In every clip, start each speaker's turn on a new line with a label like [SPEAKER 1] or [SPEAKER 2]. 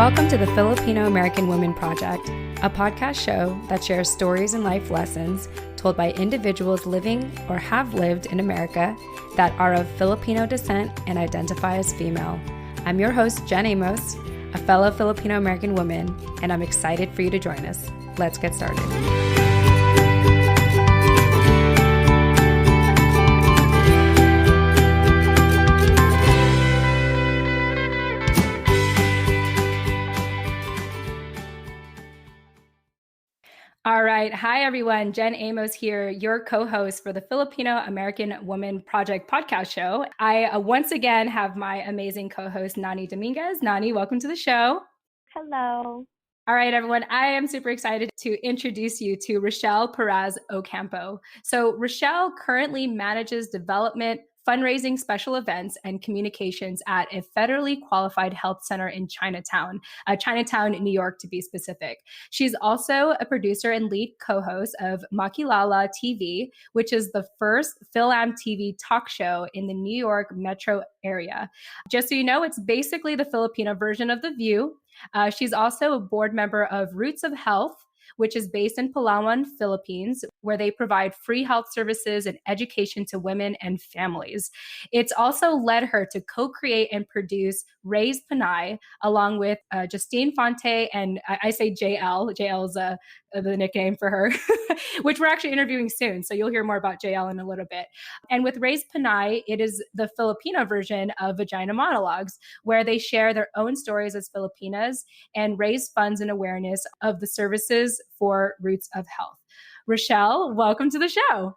[SPEAKER 1] Welcome to the Filipino American Women Project, a podcast show that shares stories and life lessons told by individuals living or have lived in America that are of Filipino descent and identify as female. I'm your host, Jen Amos, a fellow Filipino American woman, and I'm excited for you to join us. Let's get started. All right. Hi, everyone. Jen Amos here, your co-host for the Filipino American Women Project podcast show. I once again have my amazing co-host, Nani Dominguez. Nani, welcome to the show.
[SPEAKER 2] Hello.
[SPEAKER 1] All right, everyone. I am super excited to introduce you to Rachelle Peraz Ocampo. So Rachelle currently manages development, fundraising, special events, and communications at a federally qualified health center in Chinatown, New York to be specific. She's also a producer and lead co-host of Makilala TV, which is the first Fil-Am TV talk show in the New York metro area. Just so you know, it's basically the Filipino version of The View. She's also a board member of Roots of Health, which is based in Palawan, Philippines, where they provide free health services and education to women and families. It's also led her to co-create and produce Raise Panay, along with Justine Fonte, and I say JL. JL is the nickname for her, which we're actually interviewing soon. So you'll hear more about JL in a little bit. And with Raise Panay, it is the Filipino version of Vagina Monologues, where they share their own stories as Filipinas and raise funds and awareness of the services for Roots of Health. Rachelle, welcome to the show.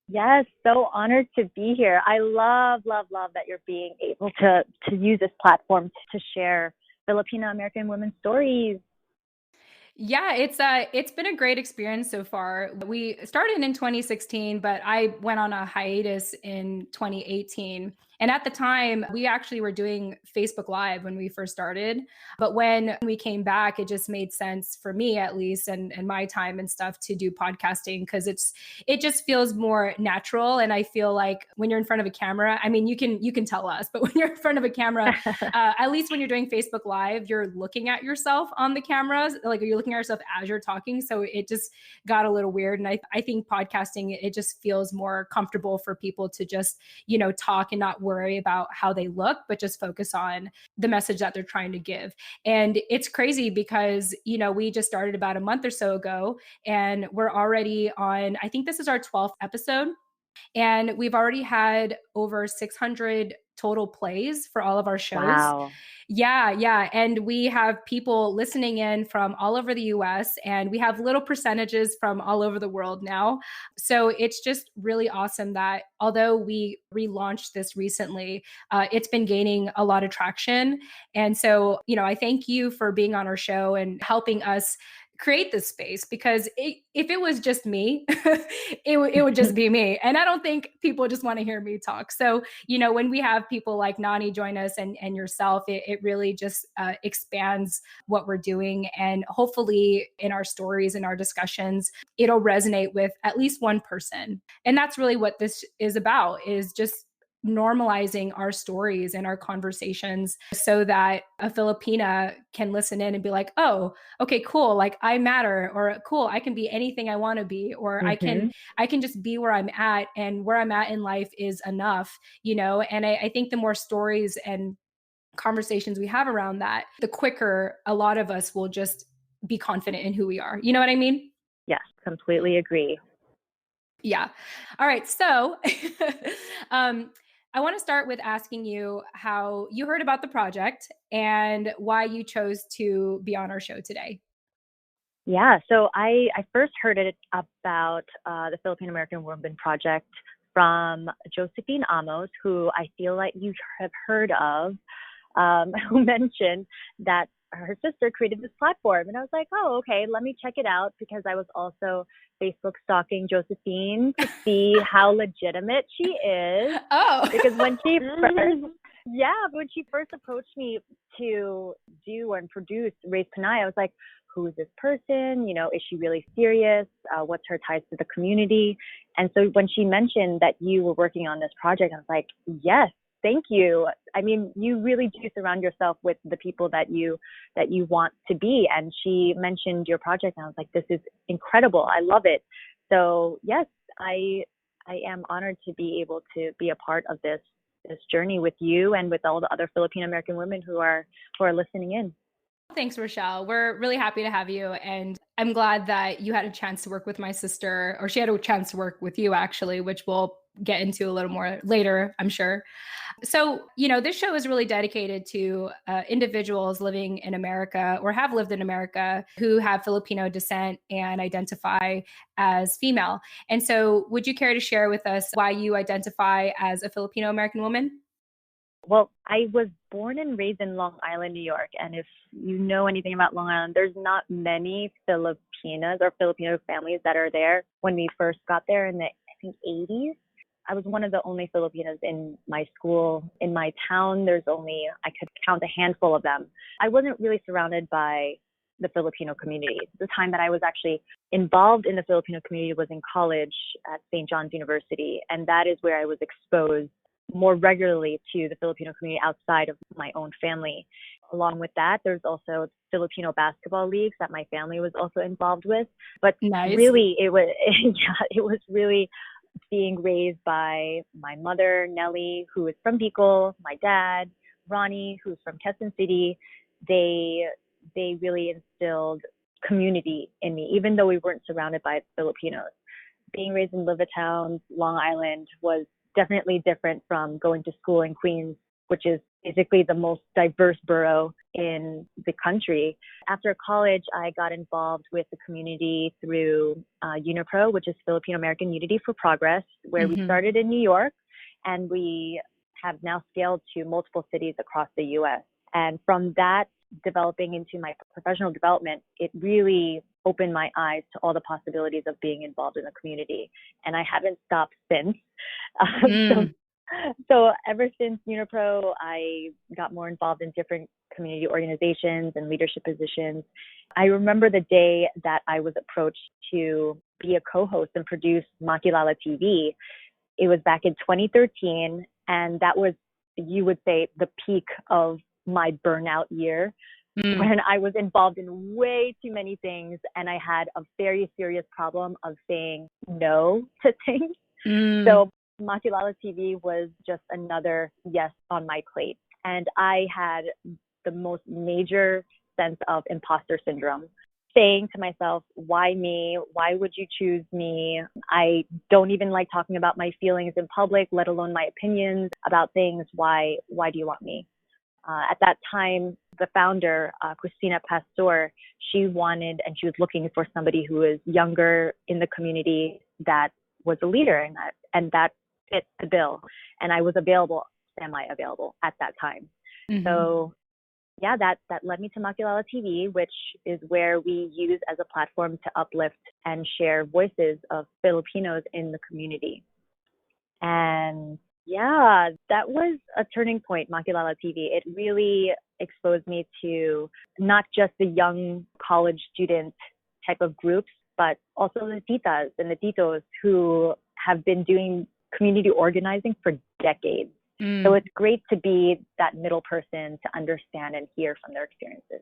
[SPEAKER 2] Yes, so honored to be here. I love that you're being able to use this platform to share Filipino American women's stories.
[SPEAKER 1] Yeah, it's been a great experience so far. We started in 2016, but I went on a hiatus in 2018. And at the time, we actually were doing Facebook Live when we first started. But when we came back, it just made sense for me, at least, and my time and stuff to do podcasting because it just feels more natural. And I feel like when you're in front of a camera, I mean, you can tell us, but when you're in front of a camera, at least when you're doing Facebook Live, you're looking at yourself on the cameras, like you're looking at yourself as you're talking. So it just got a little weird. And I think podcasting, it just feels more comfortable for people to just, talk and not worry about how they look, but just focus on the message that they're trying to give. And it's crazy because, we just started about a month or so ago and we're already on, I think this is our 12th episode. And we've already had over 600 total plays for all of our shows.
[SPEAKER 2] Wow.
[SPEAKER 1] Yeah. And we have people listening in from all over the US and we have little percentages from all over the world now. So it's just really awesome that although we relaunched this recently, it's been gaining a lot of traction. And so, I thank you for being on our show and helping us create this space because if it was just me, it would just be me. And I don't think people just want to hear me talk. So, when we have people like Nani join us and yourself, it really just expands what we're doing. And hopefully in our stories and our discussions, it'll resonate with at least one person. And that's really what this is about, is just normalizing our stories and our conversations so that a Filipina can listen in and be like, oh, okay, cool. Like I matter, or cool, I can be anything I want to be, or I can just be where I'm at, and where I'm at in life is enough, and I think the more stories and conversations we have around that, the quicker a lot of us will just be confident in who we are. You know what I mean?
[SPEAKER 2] Yes, completely agree.
[SPEAKER 1] Yeah. All right. So I want to start with asking you how you heard about the project and why you chose to be on our show today.
[SPEAKER 2] Yeah, so I first heard it about the Filipino American Women Project from Josephine Amos, who I feel like you have heard of, who mentioned that her sister created this platform. And I was like, oh, okay, let me check it out, because I was also Facebook stalking Josephine to see how legitimate she is.
[SPEAKER 1] Oh,
[SPEAKER 2] because when she first approached me to do and produce Raise Panay, I was like, who is this person? Is she really serious? What's her ties to the community? And so when she mentioned that you were working on this project, I was like, yes, Thank you. I mean, you really do surround yourself with the people that you want to be. And she mentioned your project, and I was like, this is incredible. I love it. So yes, I am honored to be able to be a part of this journey with you and with all the other Filipino American women who are listening in.
[SPEAKER 1] Thanks, Rachelle. We're really happy to have you. And I'm glad that you had a chance to work with my sister, or she had a chance to work with you, actually, which we'll get into a little more later, I'm sure. So, this show is really dedicated to individuals living in America or have lived in America who have Filipino descent and identify as female. And so, would you care to share with us why you identify as a Filipino American woman?
[SPEAKER 2] Well, I was born and raised in Long Island, New York. And if you know anything about Long Island, there's not many Filipinas or Filipino families that are there. When we first got there in the, I think, 80s, I was one of the only Filipinos in my school. In my town, I could count a handful of them. I wasn't really surrounded by the Filipino community. The time that I was actually involved in the Filipino community was in college at St. John's University. And that is where I was exposed more regularly to the Filipino community outside of my own family. Along with that, there's also Filipino basketball leagues that my family was also involved with. But
[SPEAKER 1] Nice.
[SPEAKER 2] Really, it was it was really being raised by my mother, Nelly, who is from Bicol, my dad, Ronnie, who's from Quezon City. They really instilled community in me, even though we weren't surrounded by Filipinos. Being raised in Levittown, Long Island, was definitely different from going to school in Queens, which is basically the most diverse borough in the country. After college, I got involved with the community through UNIPRO, which is Filipino American Unity for Progress, where we started in New York, and we have now scaled to multiple cities across the U.S. And from that, developing into my professional development, it really opened my eyes to all the possibilities of being involved in the community. And I haven't stopped since. So ever since UNIPRO, I got more involved in different community organizations and leadership positions. I remember the day that I was approached to be a co-host and produce Makilala TV. It was back in 2013, and that was, you would say, the peak of my burnout year, when I was involved in way too many things, and I had a very serious problem of saying no to things. So Makilala TV was just another yes on my plate. And I had the most major sense of imposter syndrome, saying to myself, why me? Why would you choose me? I don't even like talking about my feelings in public, let alone my opinions about things. Why do you want me? At that time, the founder, Christina Pastor, she wanted, and she was looking for somebody who was younger in the community that was a leader, and that fit the bill. And I was semi-available at that time. So yeah, that led me to Makilala TV, which is where we use as a platform to uplift and share voices of Filipinos in the community. And yeah, that was a turning point, Makilala TV. It really exposed me to not just the young college student type of groups, but also the titas and the titos who have been doing community organizing for decades. So it's great to be that middle person to understand and hear from their experiences.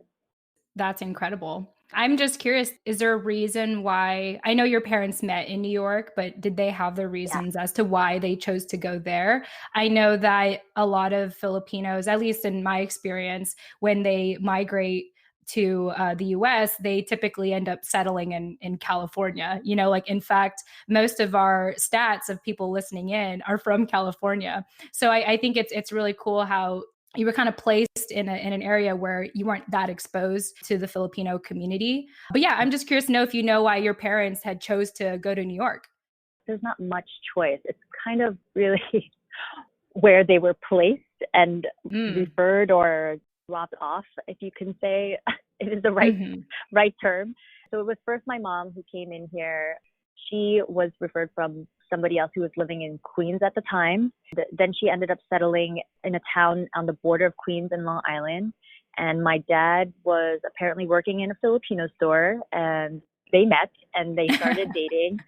[SPEAKER 1] That's incredible. I'm just curious, is there a reason why, I know your parents met in New York, but did they have their reasons as to why they chose to go there? I know that a lot of Filipinos, at least in my experience, when they migrate to the US, they typically end up settling in California. Like, in fact, most of our stats of people listening in are from California. So I think it's really cool how you were kind of placed in an area where you weren't that exposed to the Filipino community. But yeah, I'm just curious to know if you know why your parents had chose to go to New York.
[SPEAKER 2] There's not much choice. It's kind of really where they were placed and referred or dropped off, if you can say it is the right term. So it was first my mom who came in here. She was referred from somebody else who was living in Queens at the time. Then she ended up settling in a town on the border of Queens and Long Island. And my dad was apparently working in a Filipino store, and they met and they started dating.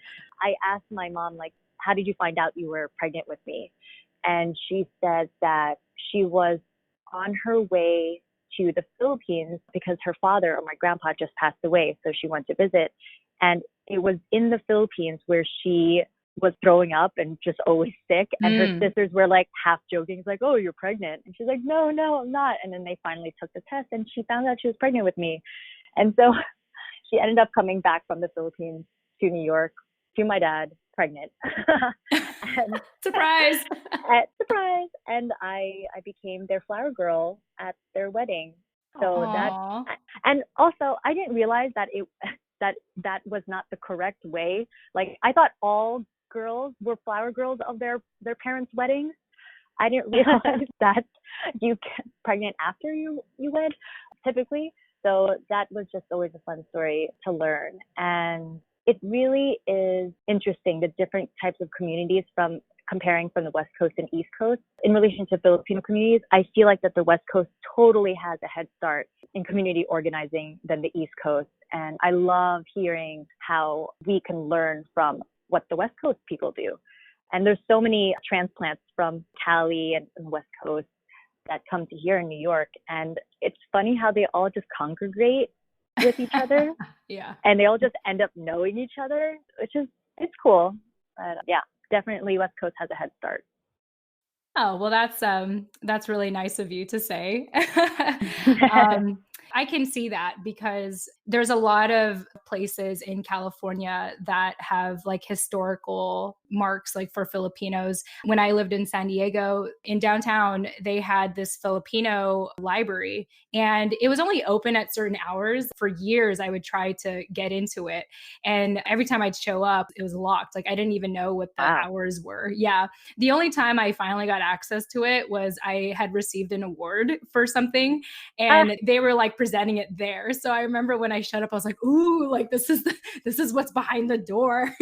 [SPEAKER 2] I asked my mom, like, how did you find out you were pregnant with me? And she said that she was on her way to the Philippines because her father, or my grandpa, just passed away. So she went to visit. And it was in the Philippines where she was throwing up and just always sick. And her sisters were like half joking, like, oh, you're pregnant. And she's like, no, I'm not. And then they finally took the test and she found out she was pregnant with me. And so she ended up coming back from the Philippines to New York, to my dad, pregnant. And,
[SPEAKER 1] surprise!
[SPEAKER 2] Surprise! And I became their flower girl at their wedding. So
[SPEAKER 1] Aww.
[SPEAKER 2] and also I didn't realize that that was not the correct way. Like, I thought all girls were flower girls of their parents' weddings. I didn't realize that you get pregnant after you wed, typically. So that was just always a fun story to learn. And it really is interesting, the different types of communities comparing from the West Coast and East Coast. In relation to Filipino communities, I feel like that the West Coast totally has a head start in community organizing than the East Coast. And I love hearing how we can learn from what the West Coast people do. And there's so many transplants from Cali and West Coast that come to here in New York. And it's funny how they all just congregate with each other.
[SPEAKER 1] Yeah.
[SPEAKER 2] And they all just end up knowing each other, it's cool. But yeah, definitely West Coast has a head start.
[SPEAKER 1] Oh, well, that's really nice of you to say. I can see that because there's a lot of places in California that have like historical marks, like for Filipinos. When I lived in San Diego, in downtown, they had this Filipino library, and it was only open at certain hours. For years, I would try to get into it. And every time I'd show up, it was locked. Like, I didn't even know what the hours were. Yeah. The only time I finally got access to it was I had received an award for something, and they were like presenting it there. So I remember when I showed up, I was like, ooh, like this is what's behind the door.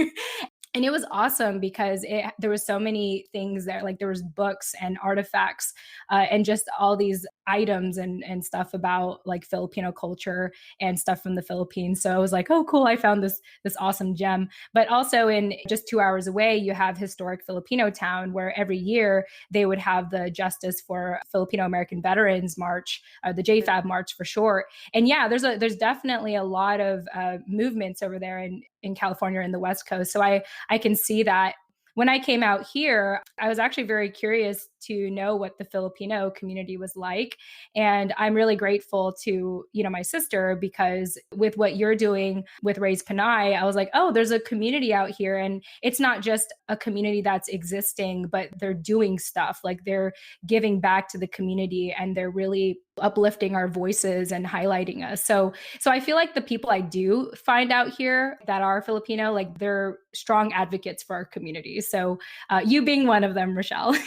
[SPEAKER 1] And it was awesome because there was so many things there. Like, there was books and artifacts and just all these items and stuff about like Filipino culture and stuff from the Philippines. So I was like, oh, cool. I found this awesome gem. But also, in just 2 hours away, you have historic Filipino town, where every year they would have the Justice for Filipino American Veterans March, the JFAB March for short. And yeah, there's definitely a lot of movements over there in California and the West Coast. So I can see that. When I came out here, I was actually very curious to know what the Filipino community was like. And I'm really grateful to, my sister, because with what you're doing with Raise Panay, I was like, oh, there's a community out here. And it's not just a community that's existing, but they're doing stuff. Like, they're giving back to the community, and they're really uplifting our voices and highlighting us. So I feel like the people I do find out here that are Filipino, like, they're strong advocates for our communities. So you being one of them, Rachelle.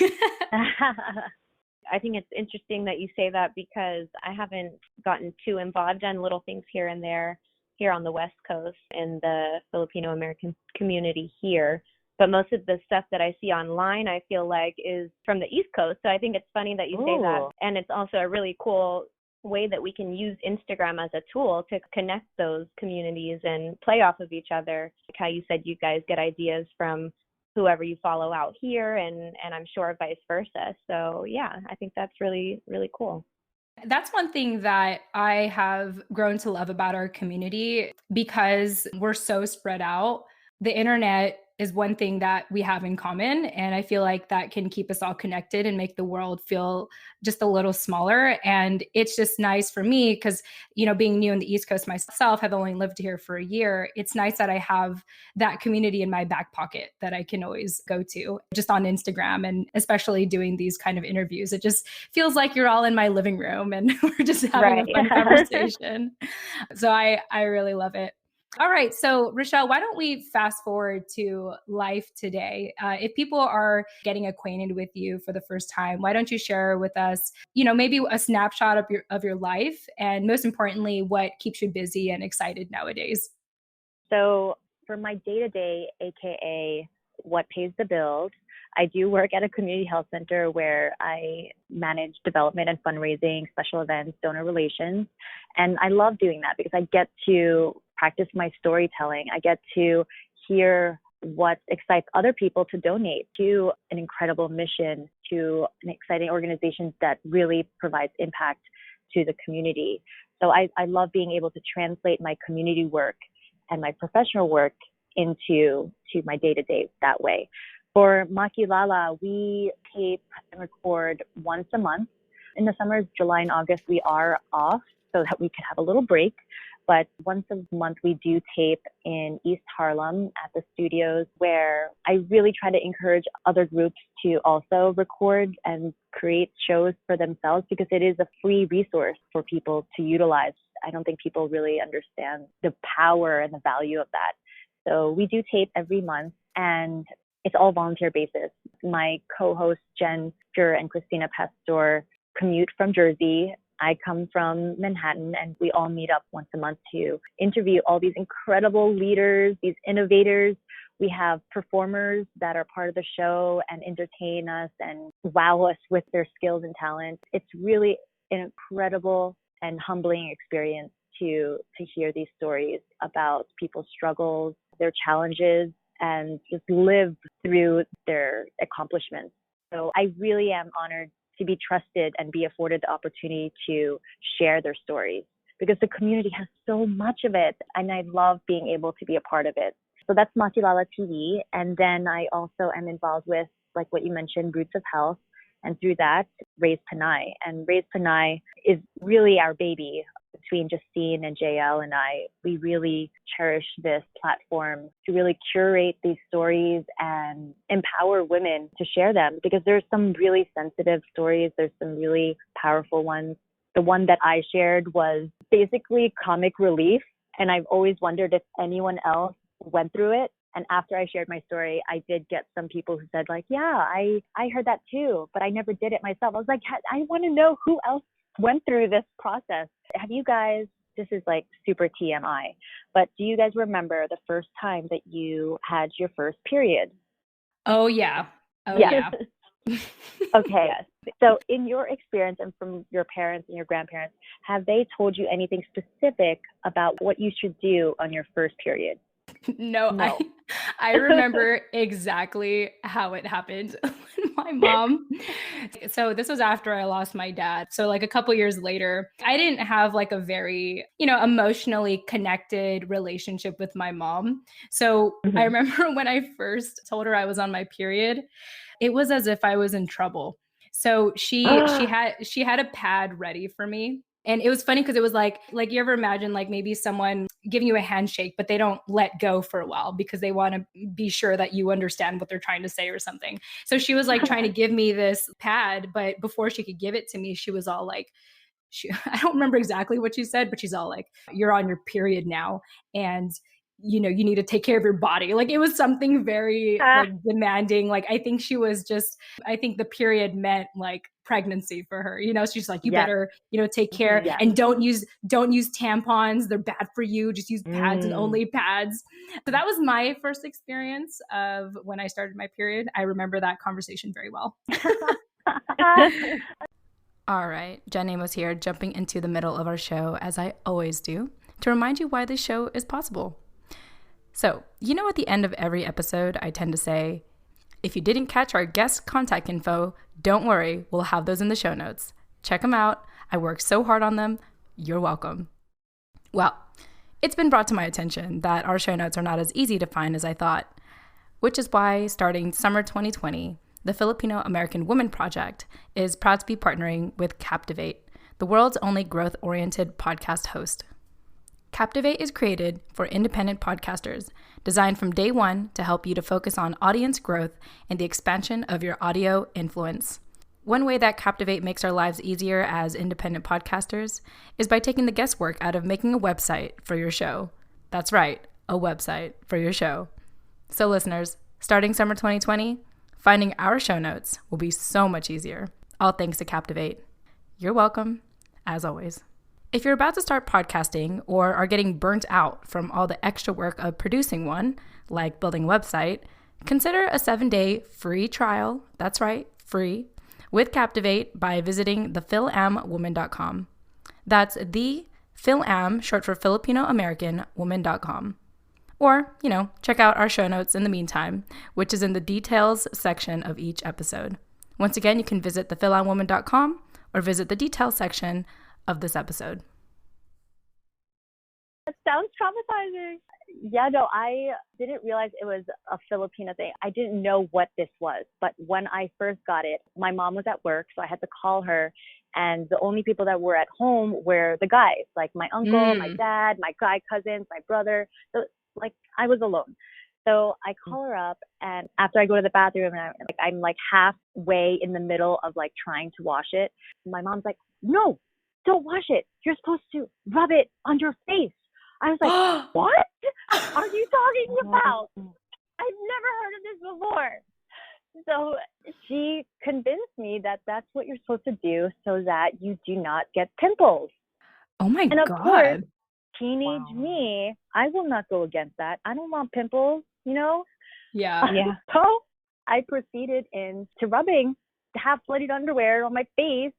[SPEAKER 3] I think it's interesting that you say that, because I haven't gotten too involved in little things here and there here on the West Coast in the Filipino American community here. But most of the stuff that I see online, I feel like, is from the East Coast. So I think it's funny that you say that. And it's also a really cool way that we can use Instagram as a tool to connect those communities and play off of each other. Like how you said you guys get ideas from whoever you follow out here, and I'm sure vice versa. So yeah, I think that's really, really cool.
[SPEAKER 1] That's one thing that I have grown to love about our community, because we're so spread out. The internet is one thing that we have in common. And I feel like that can keep us all connected and make the world feel just a little smaller. And it's just nice for me because, being new in the East Coast myself, have only lived here for a year. It's nice that I have that community in my back pocket that I can always go to just on Instagram. And especially doing these kind of interviews, it just feels like you're all in my living room and we're just having a fun conversation. So I really love it. All right. So, Rachelle, why don't we fast forward to life today? If people are getting acquainted with you for the first time, why don't you share with us, maybe a snapshot of your life, and most importantly, what keeps you busy and excited nowadays?
[SPEAKER 2] So for my day-to-day, AKA what pays the bills, I do work at a community health center where I manage development and fundraising, special events, donor relations. And I love doing that because I get to practice my storytelling. I get to hear what excites other people to donate to an incredible mission to an exciting organization that really provides impact to the community. So I love being able to translate my community work and my professional work into my day-to-day that way. For Makilala, we tape and record once a month. In the summers, July and August, we are off so that we could have a little break. But once a month, we do tape in East Harlem at the studios, where I really try to encourage other groups to also record and create shows for themselves, because it is a free resource for people to utilize. I don't think people really understand the power and the value of that. So we do tape every month, and it's all volunteer basis. My co-hosts, Jen Pure and Christina Pastor, commute from Jersey. I come from Manhattan, and we all meet up once a month to interview all these incredible leaders, these innovators. We have performers that are part of the show and entertain us and wow us with their skills and talent. It's really an incredible and humbling experience to hear these stories about people's struggles, their challenges, and just live through their accomplishments. So I really am honored to be trusted and be afforded the opportunity to share their stories, because the community has so much of it, and I love being able to be a part of it. So that's Makilala TV. And then I also am involved with, like what you mentioned, Roots of Health, and through that, Raise Panay. And Raise Panay is really our baby. Between Justine and JL and I, we really cherish this platform to really curate these stories and empower women to share them, because there's some really sensitive stories. There's some really powerful ones. The one that I shared was basically comic relief. And I've always wondered if anyone else went through it. And after I shared my story, I did get some people who said, like, yeah, I heard that too, but I never did it myself. I was like, I want to know who else went through this process. Have you guys, this is like super TMI, but do you guys remember the first time that you had your first period?
[SPEAKER 1] Oh, yeah. Oh,
[SPEAKER 2] yeah. Okay.
[SPEAKER 3] Yes.
[SPEAKER 2] So in your experience and from your parents and your grandparents, have they told you anything specific about what you should do on your first period?
[SPEAKER 1] No. I remember exactly how it happened. My mom. So this was after I lost my dad. So like a couple years later, I didn't have like a very, emotionally connected relationship with my mom. So I remember when I first told her I was on my period, it was as if I was in trouble. So she had a pad ready for me. And it was funny because it was like you ever imagine like maybe someone giving you a handshake, but they don't let go for a while because they want to be sure that you understand what they're trying to say or something. So she was like trying to give me this pad, but before she could give it to me, she was all like, I don't remember exactly what she said, but she's all like, you're on your period now. And you need to take care of your body. Like it was something very like demanding. Like I think the period meant like pregnancy for her. She's like, you better, take care and don't use tampons. They're bad for you. Just use pads and only pads. So that was my first experience of when I started my period. I remember that conversation very well. All right, Jen Amos here, jumping into the middle of our show, as I always do, to remind you why this show is possible. So, at the end of every episode, I tend to say, if you didn't catch our guest contact info, don't worry, we'll have those in the show notes. Check them out. I worked so hard on them. You're welcome. Well, it's been brought to my attention that our show notes are not as easy to find as I thought, which is why starting summer 2020, the Filipino American Women Project is proud to be partnering with Captivate, the world's only growth-oriented podcast host. Captivate is created for independent podcasters, designed from day one to help you to focus on audience growth and the expansion of your audio influence. One way that Captivate makes our lives easier as independent podcasters is by taking the guesswork out of making a website for your show. That's right, a website for your show. So listeners, starting summer 2020, finding our show notes will be so much easier. All thanks to Captivate. You're welcome, as always. If you're about to start podcasting or are getting burnt out from all the extra work of producing one, like building a website, consider a 7-day free trial, that's right, free, with Captivate by visiting thefil-am-woman.com. That's the Fil-Am, short for Filipino American Woman.com. Or, check out our show notes in the meantime, which is in the details section of each episode. Once again, you can visit thefil-amwoman.com or visit the details section of this episode.
[SPEAKER 2] That sounds traumatizing. Yeah, no, I didn't realize it was a Filipino thing. I didn't know what this was. But when I first got it, my mom was at work, so I had to call her. And the only people that were at home were the guys, like my uncle, my dad, my guy cousins, my brother. So, like, I was alone. So I call her up, and after I go to the bathroom, and I'm like halfway in the middle of like trying to wash it, my mom's like, "No, don't wash it. You're supposed to rub it on your face." I was like, "What are you talking about? I've never heard of this before." So she convinced me that that's what you're supposed to do so that you do not get pimples.
[SPEAKER 1] Oh my
[SPEAKER 2] And of
[SPEAKER 1] God.
[SPEAKER 2] course, teenage me, I will not go against that. I don't want pimples, you know?
[SPEAKER 1] Yeah.
[SPEAKER 2] So I proceeded into rubbing half bloodied underwear on my face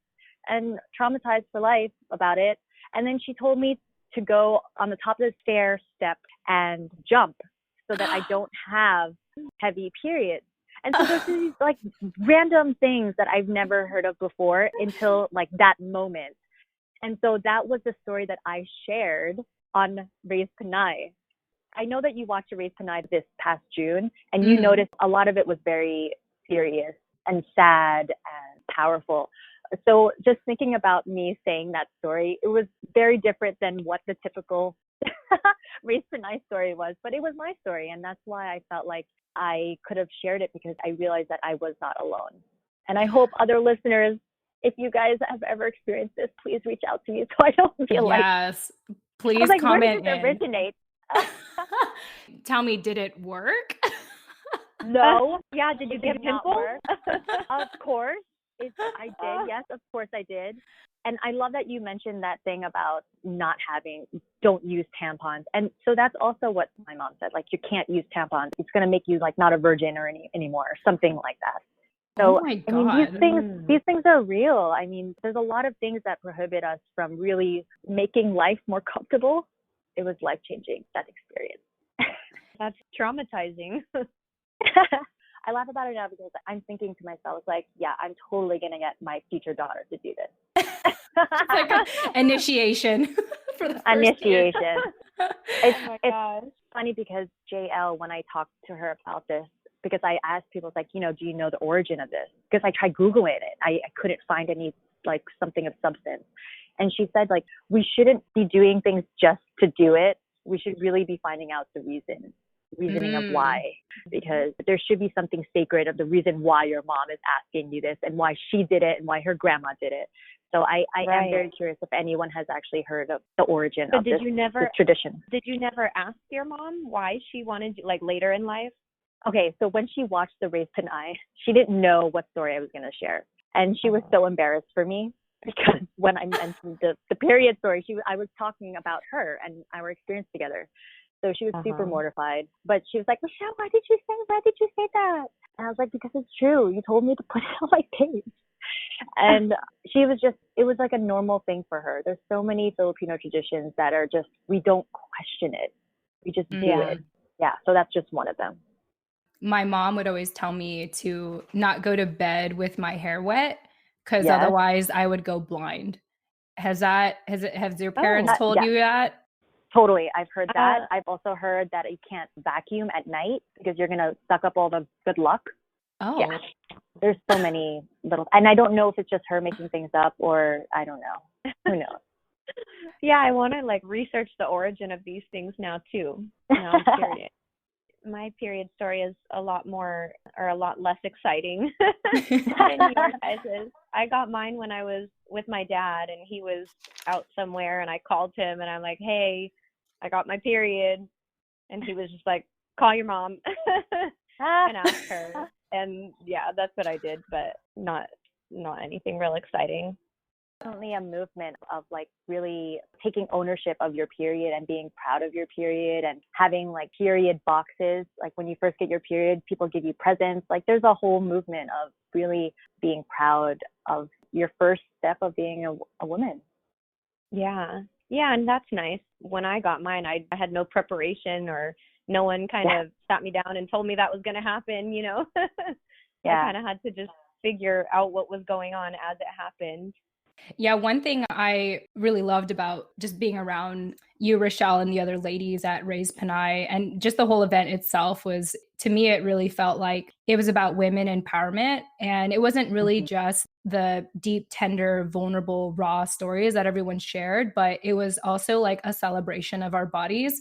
[SPEAKER 2] and traumatized for life about it. And then she told me to go on the top of the stair step and jump so that I don't have heavy periods. And so there's these like random things that I've never heard of before until like that moment. And so that was the story that I shared on Raise Panay. I know that you watched Raise Panay this past June, and you noticed a lot of it was very serious and sad and powerful. So just thinking about me saying that story, it was very different than what the typical Raise Panay story was, but it was my story. And that's why I felt like I could have shared it, because I realized that I was not alone. And I hope other listeners, if you guys have ever experienced this, please reach out to me so I don't feel
[SPEAKER 1] yes, please
[SPEAKER 2] like,
[SPEAKER 1] comment.
[SPEAKER 2] Where did this originate?
[SPEAKER 1] Tell me, did it work?
[SPEAKER 2] No. Yeah, did you get pimples? Of course. I did. Yes, of course I did. And I love that you mentioned that thing about don't use tampons. And so that's also what my mom said, like, you can't use tampons. It's going to make you like not a virgin or anymore, or something like that. So,
[SPEAKER 1] oh my God.
[SPEAKER 2] I mean, these things are real. I mean, there's a lot of things that prohibit us from really making life more comfortable. It was life-changing, that experience.
[SPEAKER 3] That's traumatizing.
[SPEAKER 2] I laugh about it now because I'm thinking to myself, like, yeah, I'm totally going to get my future daughter to do this.
[SPEAKER 1] It's like an initiation for the first
[SPEAKER 2] initiation.
[SPEAKER 3] It's
[SPEAKER 2] funny because JL, when I talked to her about this, because I asked people, like, do you know the origin of this? Because I tried Googling it. I couldn't find any, like, something of substance. And she said, like, we shouldn't be doing things just to do it. We should really be finding out the reasoning of why, because there should be something sacred of the reason why your mom is asking you this and why she did it and why her grandma did it. So I am very curious if anyone has actually heard of the origin of this tradition.
[SPEAKER 3] Did you never ask your mom why she wanted you, like, later in life?
[SPEAKER 2] Okay, so when she watched the Raise Panay, she didn't know what story I was going to share. And she was so embarrassed for me, because when I mentioned the period story, I was talking about her and our experience together. So she was super mortified. But she was like, "Rachelle, why did you say that?" And I was like, "Because it's true. You told me to put it on my page." And it was like a normal thing for her. There's so many Filipino traditions that are just, we don't question it. We just do it. Yeah, so that's just one of them.
[SPEAKER 1] My mom would always tell me to not go to bed with my hair wet, because otherwise I would go blind. Has your parents told you that?
[SPEAKER 2] Totally. I've heard that. I've also heard that you can't vacuum at night because you're going to suck up all the good luck.
[SPEAKER 1] Oh.
[SPEAKER 2] Yeah. There's so many little, and I don't know if it's just her making things up, or I don't know. Who knows?
[SPEAKER 3] Yeah, I want to like research the origin of these things now too. Now I'm curious. My period story is a lot less exciting than your guys's. I got mine when I was with my dad, and he was out somewhere, and I called him, and I'm like, "Hey, I got my period," and he was just like, "Call your mom," and ask her. And yeah, that's what I did, but not anything real exciting.
[SPEAKER 2] Definitely a movement of like really taking ownership of your period and being proud of your period, and having like period boxes. Like when you first get your period, people give you presents. Like there's a whole movement of really being proud of your first step of being a woman.
[SPEAKER 3] Yeah, and that's nice. When I got mine, I had no preparation, or no one kind of sat me down and told me that was going to happen, you know. I kind of had to just figure out what was going on as it happened.
[SPEAKER 1] Yeah, one thing I really loved about just being around you, Rachelle, and the other ladies at Raise Panay, and just the whole event itself was, to me, it really felt like it was about women empowerment. And it wasn't really just the deep, tender, vulnerable, raw stories that everyone shared, but it was also like a celebration of our bodies.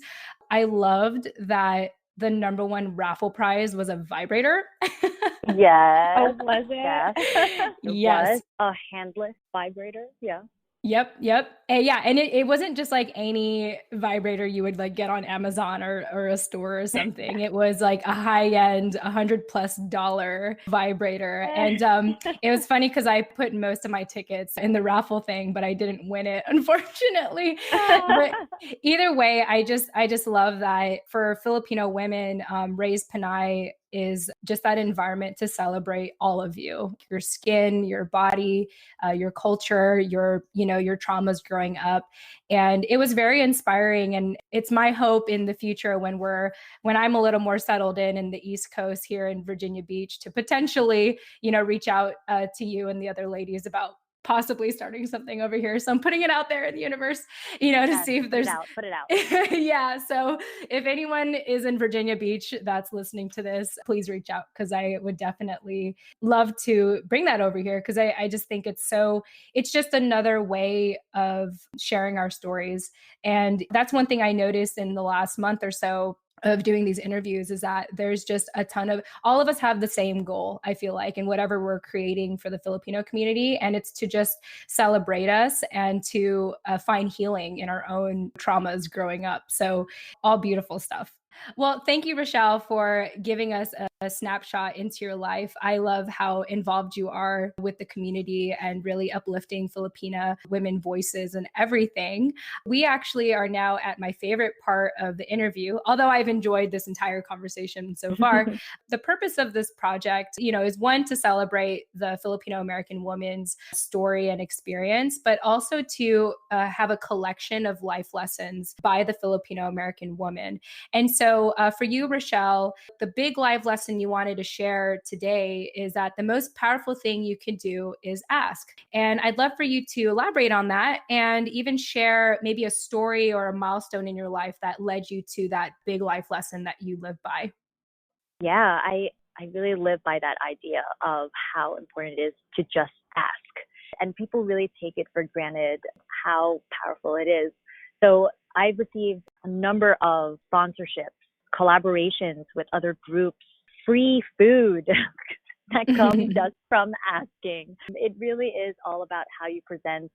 [SPEAKER 1] I loved that the number one raffle prize was a vibrator.
[SPEAKER 2] Yes.
[SPEAKER 3] Oh, was it?
[SPEAKER 2] Yes. It
[SPEAKER 1] Yes.
[SPEAKER 2] was a handless vibrator. Yeah.
[SPEAKER 1] Yep. And yeah, and it wasn't just like any vibrator you would like get on Amazon or a store or something. It was like a high-end $100+ vibrator. And it was funny because I put most of my tickets in the raffle thing, but I didn't win it, unfortunately. But either way, I just love that for Filipino women, Raise Panay is just that environment to celebrate all of you, your skin, your body, your culture, your traumas growing up. And it was very inspiring. And it's my hope in the future when I'm a little more settled in the East Coast here in Virginia Beach to potentially, reach out to you and the other ladies about possibly starting something over here. So I'm putting it out there in the universe, to see if there's
[SPEAKER 2] put it out.
[SPEAKER 1] Yeah. So if anyone is in Virginia Beach that's listening to this, please reach out because I would definitely love to bring that over here because I just think it's just another way of sharing our stories. And that's one thing I noticed in the last month or so of doing these interviews is that there's just a ton of, all of us have the same goal, I feel like, in whatever we're creating for the Filipino community. And it's to just celebrate us and to find healing in our own traumas growing up. So all beautiful stuff. Well, thank you, Rachelle, for giving us a snapshot into your life. I love how involved you are with the community and really uplifting Filipina women voices and everything. We actually are now at my favorite part of the interview, although I've enjoyed this entire conversation so far. The purpose of this project, is one, to celebrate the Filipino American woman's story and experience, but also to have a collection of life lessons by the Filipino American woman. And so for you, Rachelle, the big life lesson you wanted to share today is that the most powerful thing you can do is ask. And I'd love for you to elaborate on that and even share maybe a story or a milestone in your life that led you to that big life lesson that you live by.
[SPEAKER 2] Yeah, I really live by that idea of how important it is to just ask. And people really take it for granted how powerful it is. So I've received a number of sponsorships, collaborations with other groups, free food that comes just from asking. It really is all about how you present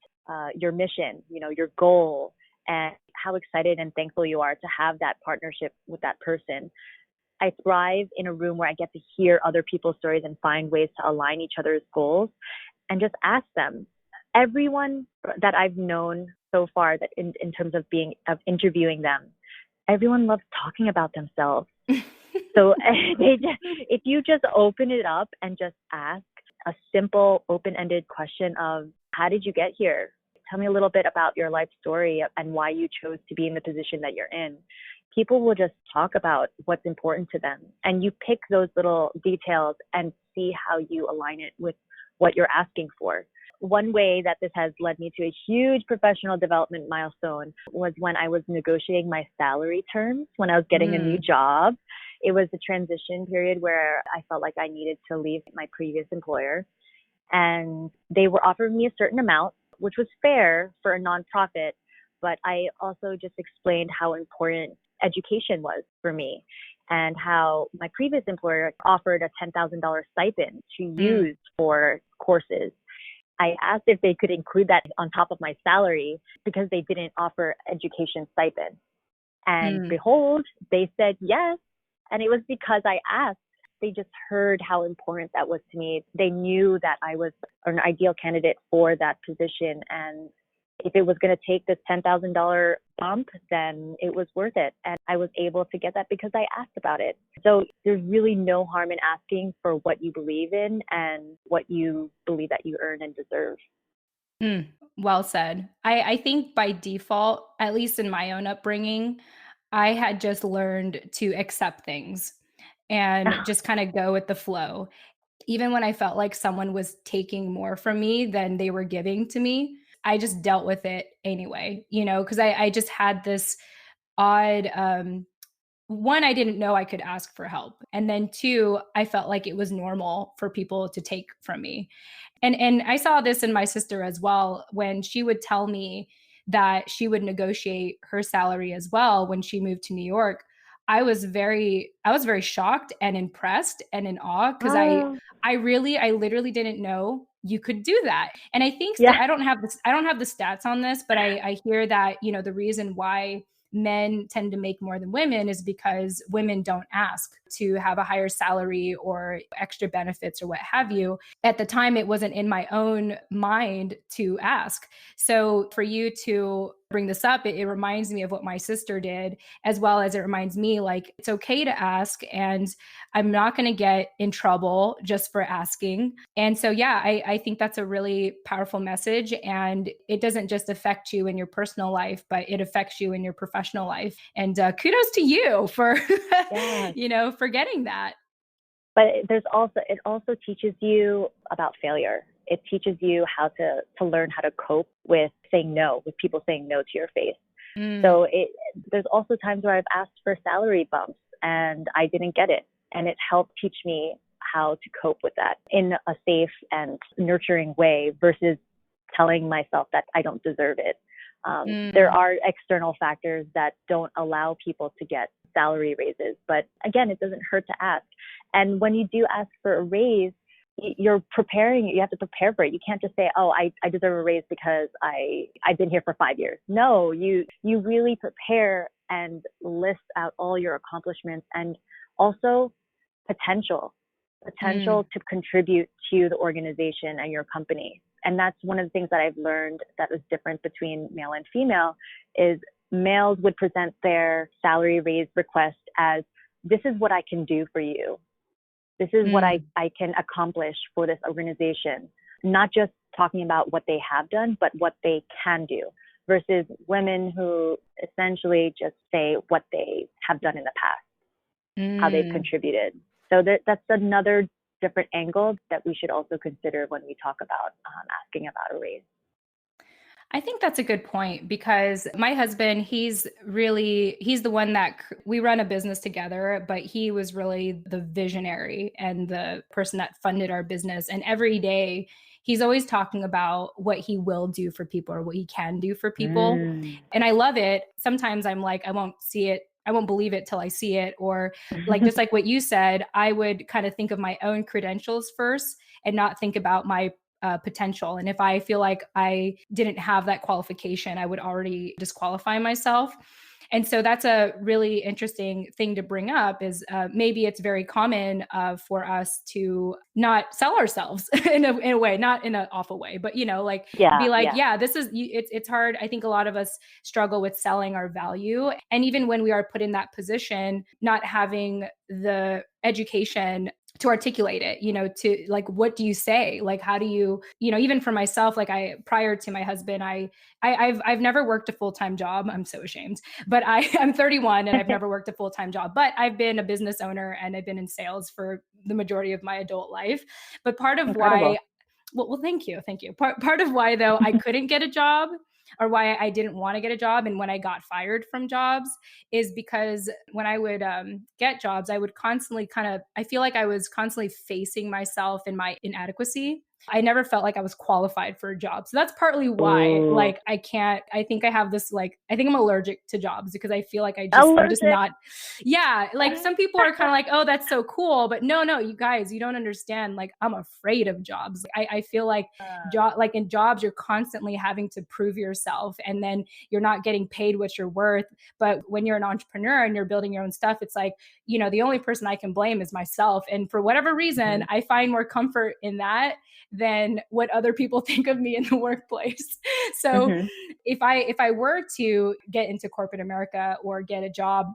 [SPEAKER 2] your mission, your goal, and how excited and thankful you are to have that partnership with that person. I thrive in a room where I get to hear other people's stories and find ways to align each other's goals and just ask them. Everyone that I've known so far, that in terms of interviewing them, everyone loves talking about themselves. So if you just open it up and just ask a simple open-ended question of, how did you get here? Tell me a little bit about your life story and why you chose to be in the position that you're in. People will just talk about what's important to them. And you pick those little details and see how you align it with what you're asking for. One way that this has led me to a huge professional development milestone was when I was negotiating my salary terms, when I was getting a new job. It was a transition period where I felt like I needed to leave my previous employer. And they were offering me a certain amount, which was fair for a nonprofit. But I also just explained how important education was for me and how my previous employer offered a $10,000 stipend to use for courses. I asked if they could include that on top of my salary because they didn't offer education stipend. And behold, they said yes. And it was because I asked. They just heard how important that was to me. They knew that I was an ideal candidate for that position. And if it was going to take this $10,000 bump, then it was worth it. And I was able to get that because I asked about it. So there's really no harm in asking for what you believe in and what you believe that you earn and deserve.
[SPEAKER 1] Well said. I think by default, at least in my own upbringing, I had just learned to accept things and just kind of go with the flow. Even when I felt like someone was taking more from me than they were giving to me, I just dealt with it anyway, because I just had this odd, one, I didn't know I could ask for help. And then two, I felt like it was normal for people to take from me. And I saw this in my sister as well when she would tell me that she would negotiate her salary as well when she moved to New York. I was very shocked and impressed and in awe because
[SPEAKER 2] Oh,
[SPEAKER 1] I literally didn't know you could do that. And I think
[SPEAKER 2] yeah.
[SPEAKER 1] I don't have the stats on this, but I hear that, the reason why men tend to make more than women is because women don't ask to have a higher salary or extra benefits or what have you. At the time, it wasn't in my own mind to ask. So for you to bring this up, it reminds me of what my sister did, as well as it reminds me like it's okay to ask and I'm not going to get in trouble just for asking. And so, yeah, I think that's a really powerful message. And it doesn't just affect you in your personal life, but it affects you in your professional life. And kudos to you for,
[SPEAKER 2] Yes.
[SPEAKER 1] for getting that.
[SPEAKER 2] But it also teaches you about failure. It teaches you how to learn how to cope with saying no, with people saying no to your face. So there's also times where I've asked for salary bumps and I didn't get it. And it helped teach me how to cope with that in a safe and nurturing way versus telling myself that I don't deserve it. There are external factors that don't allow people to get salary raises. But again, it doesn't hurt to ask. And when you do ask for a raise, you have to prepare for it. You can't just say, oh, I deserve a raise because I've been here for 5 years. No, you really prepare and list out all your accomplishments and also potential to contribute to the organization and your company. And that's one of the things that I've learned that was different between male and female is males would present their salary raise request as, this is what I can do for you. This is what I can accomplish for this organization. Not just talking about what they have done, but what they can do versus women who essentially just say what they have done in the past, how they've contributed. So that's another different angle that we should also consider when we talk about asking about a raise.
[SPEAKER 1] I think that's a good point because my husband, he's the one that we run a business together, but he was really the visionary and the person that funded our business. And every day he's always talking about what he will do for people or what he can do for people. And I love it. Sometimes I'm like, I won't see it. I won't believe it till I see it. Or like, just like what you said, I would kind of think of my own credentials first and not think about my potential. And if I feel like I didn't have that qualification, I would already disqualify myself. And so that's a really interesting thing to bring up is maybe it's very common for us to not sell ourselves in a way, not in an awful way, but, be like, this is, it's hard. I think a lot of us struggle with selling our value. And even when we are put in that position, not having the education to articulate it, to like, what do you say? Like, how do you, even for myself, like prior to my husband, I've never worked a full-time job. I'm so ashamed, but I'm 31 and I've never worked a full-time job, but I've been a business owner and I've been in sales for the majority of my adult life. But part of why, well, thank you. Part of why though, I couldn't get a job or why I didn't want to get a job. And when I got fired from jobs is because when I would get jobs, I would constantly I feel like I was constantly facing myself and my inadequacy. I never felt like I was qualified for a job. So that's partly why, like, I think I have this, like, I think I'm allergic to jobs because I feel like I'm just not, like some people are kind of like, oh, that's so cool. But no, you guys, you don't understand. Like, I'm afraid of jobs. I feel like like in jobs, you're constantly having to prove yourself and then you're not getting paid what you're worth. But when you're an entrepreneur and you're building your own stuff, it's like, the only person I can blame is myself. And for whatever reason, I find more comfort in that than what other people think of me in the workplace. So if I were to get into corporate America or get a job,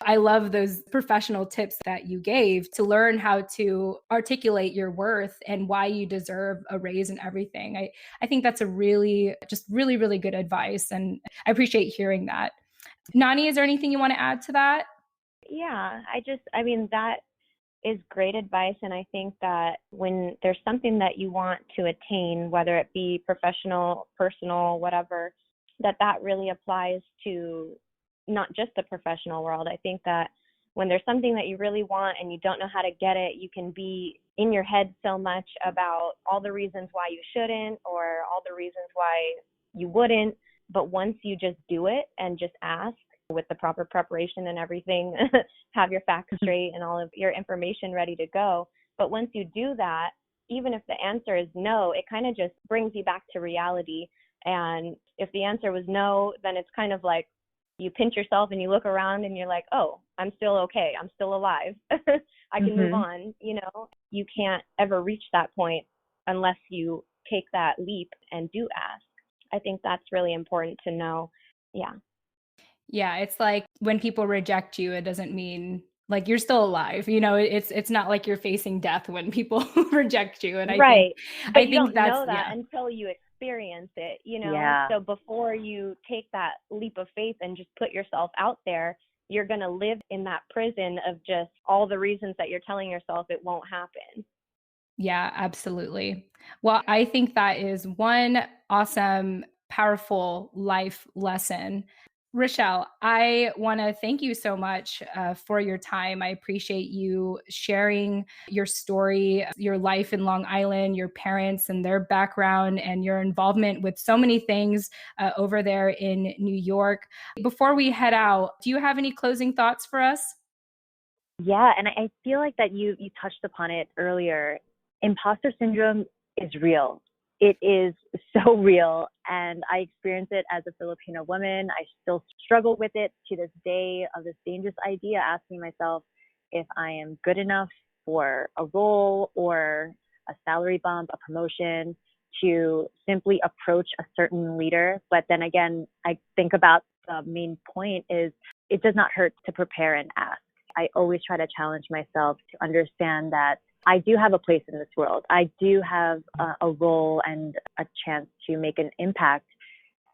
[SPEAKER 1] I love those professional tips that you gave to learn how to articulate your worth and why you deserve a raise and everything. I think that's a really good advice. And I appreciate hearing that. Nani, is there anything you want to add to that?
[SPEAKER 3] Yeah, I mean, that is great advice. And I think that when there's something that you want to attain, whether it be professional, personal, whatever, that really applies to not just the professional world. I think that when there's something that you really want and you don't know how to get it, you can be in your head so much about all the reasons why you shouldn't or all the reasons why you wouldn't. But once you just do it and just ask with the proper preparation and everything, have your facts straight and all of your information ready to go. But once you do that, even if the answer is no, it kind of just brings you back to reality. And if the answer was no, then it's kind of like you pinch yourself and you look around and you're like, oh, I'm still okay. I'm still alive. I can move on. You know, you can't ever reach that point unless you take that leap and do ask. I think that's really important to know. Yeah.
[SPEAKER 1] Yeah, it's like when people reject you, it doesn't mean like you're still alive. You know, it's not like you're facing death when people reject you. And
[SPEAKER 3] Right. But
[SPEAKER 1] I
[SPEAKER 3] you
[SPEAKER 1] think
[SPEAKER 3] don't
[SPEAKER 1] that's
[SPEAKER 3] know that until you experience it, you know?
[SPEAKER 2] Yeah.
[SPEAKER 3] So before you take that leap of faith and just put yourself out there, you're going to live in that prison of just all the reasons that you're telling yourself it won't happen.
[SPEAKER 1] Yeah, absolutely. Well, I think that is one awesome, powerful life lesson. Rachelle, I want to thank you so much for your time. I appreciate you sharing your story, your life in Long Island, your parents and their background, and your involvement with so many things over there in New York. Before we head out, do you have any closing thoughts for us?
[SPEAKER 2] Yeah, and I feel like that you touched upon it earlier. Imposter syndrome is real. It is so real, and I experience it as a Filipino woman. I still struggle with it to this day, of this dangerous idea, asking myself if I am good enough for a role or a salary bump, a promotion, to simply approach a certain leader. But then again, I think about the main point is it does not hurt to prepare and ask. I always try to challenge myself to understand that I do have a place in this world. I do have a role and a chance to make an impact.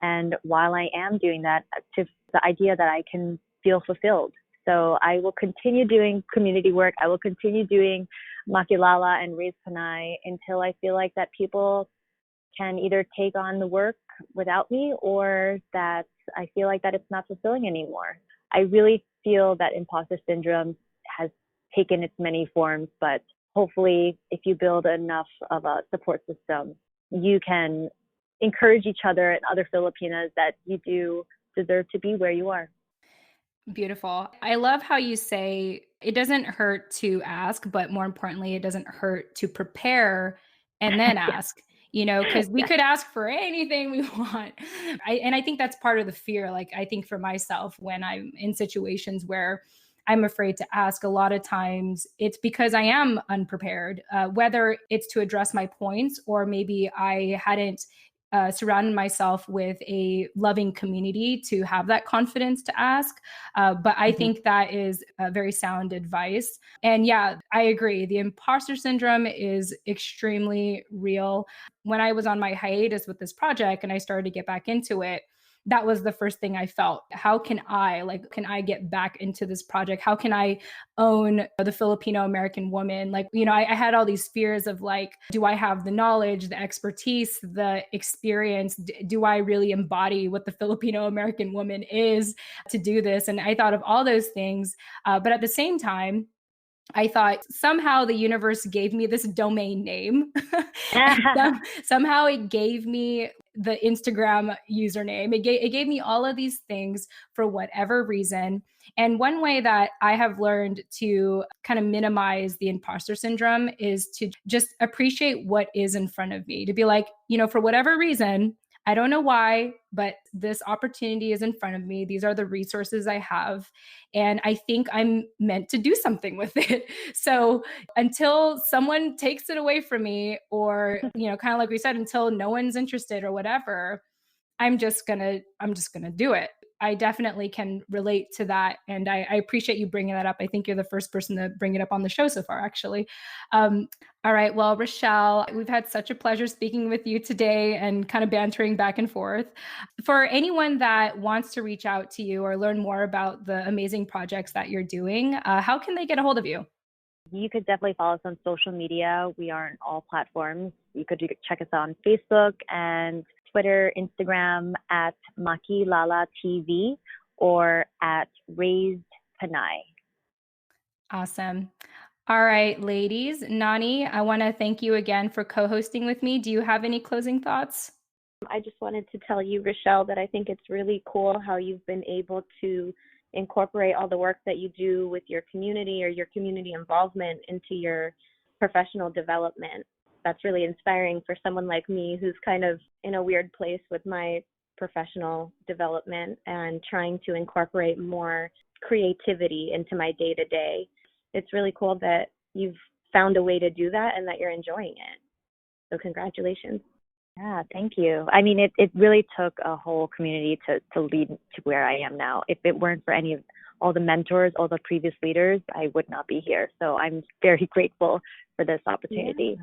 [SPEAKER 2] And while I am doing that, to the idea that I can feel fulfilled. So I will continue doing community work. I will continue doing Makilala and Raise Panay until I feel like that people can either take on the work without me, or that I feel like that it's not fulfilling anymore. I really feel that imposter syndrome has taken its many forms, but hopefully if you build enough of a support system, you can encourage each other and other Filipinas that you do deserve to be where you are.
[SPEAKER 1] Beautiful. I love how you say it doesn't hurt to ask, but more importantly, it doesn't hurt to prepare and then
[SPEAKER 2] Yeah.
[SPEAKER 1] ask, you know, because we could ask for anything we want. And I think that's part of the fear. Like, I think for myself, when I'm in situations where I'm afraid to ask, a lot of times it's because I am unprepared, whether it's to address my points or maybe I hadn't surrounded myself with a loving community to have that confidence to ask. But I think that is very sound advice. And yeah, I agree. The imposter syndrome is extremely real. When I was on my hiatus with this project and I started to get back into it, that was the first thing I felt. How can I get back into this project? How can I own the Filipino American woman? Like, you know, I had all these fears of like, do I have the knowledge, the expertise, the experience? Do I really embody what the Filipino American woman is to do this? And I thought of all those things. But at the same time, I thought somehow the universe gave me this domain name. And somehow it gave me the Instagram username. It gave me all of these things for whatever reason. And one way that I have learned to kind of minimize the imposter syndrome is to just appreciate what is in front of me, to be like, you know, for whatever reason, I don't know why, but this opportunity is in front of me. These are the resources I have. And I think I'm meant to do something with it. So until someone takes it away from me, or, you know, kind of like we said, until no one's interested or whatever, I'm just gonna do it. I definitely can relate to that. And I appreciate you bringing that up. I think you're the first person to bring it up on the show so far, actually. All right. Well, Rachelle, we've had such a pleasure speaking with you today and kind of bantering back and forth. For anyone that wants to reach out to you or learn more about the amazing projects that you're doing, how can they get a hold of you?
[SPEAKER 2] You could definitely follow us on social media. We are on all platforms. You could check us out on Facebook and Twitter, Instagram at Makilala TV or at Raised Panay.
[SPEAKER 1] Awesome. All right, ladies. Nani, I want to thank you again for co-hosting with me. Do you have any closing thoughts?
[SPEAKER 3] I just wanted to tell you, Rachelle, that I think it's really cool how you've been able to incorporate all the work that you do with your community or your community involvement into your professional development. That's really inspiring for someone like me who's kind of in a weird place with my professional development and trying to incorporate more creativity into my day-to-day. It's really cool that you've found a way to do that and that you're enjoying it. So congratulations.
[SPEAKER 2] Yeah, thank you. I mean, it really took a whole community to lead to where I am now. If it weren't for any of all the mentors, all the previous leaders, I would not be here. So I'm very grateful for this opportunity.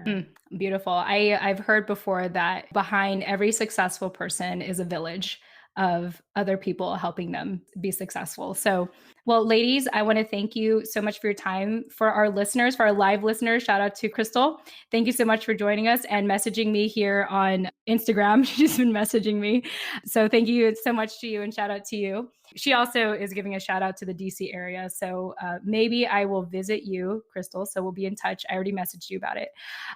[SPEAKER 1] Yeah. Beautiful. I've heard before that behind every successful person is a village of other people helping them be successful. So, well, ladies, I want to thank you so much for your time. For our listeners, for our live listeners, shout out to Crystal. Thank you so much for joining us and messaging me here on Instagram. She's been messaging me. So thank you so much to you and shout out to you. She also is giving a shout out to the DC area. So maybe I will visit you, Crystal. So we'll be in touch. I already messaged you about it.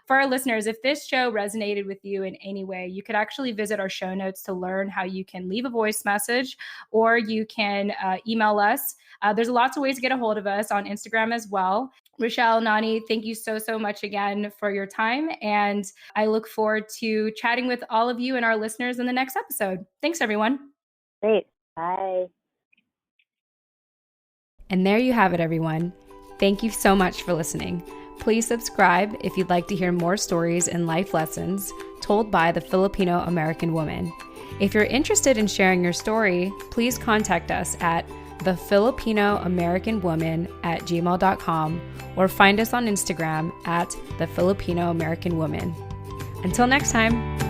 [SPEAKER 1] For our listeners, if this show resonated with you in any way, you could actually visit our show notes to learn how you can leave a voice message or you can email us. There's lots of ways to get a hold of us on Instagram as well. Rachelle, Nani, thank you so much again for your time. And I look forward to chatting with all of you and our listeners in the next episode. Thanks, everyone.
[SPEAKER 2] Great. Bye.
[SPEAKER 1] And there you have it, everyone. Thank you so much for listening. Please subscribe if you'd like to hear more stories and life lessons told by the Filipino American woman. If you're interested in sharing your story, please contact us at thefilipinoamericanwoman@gmail.com or find us on Instagram at thefilipinoamericanwoman. Until next time.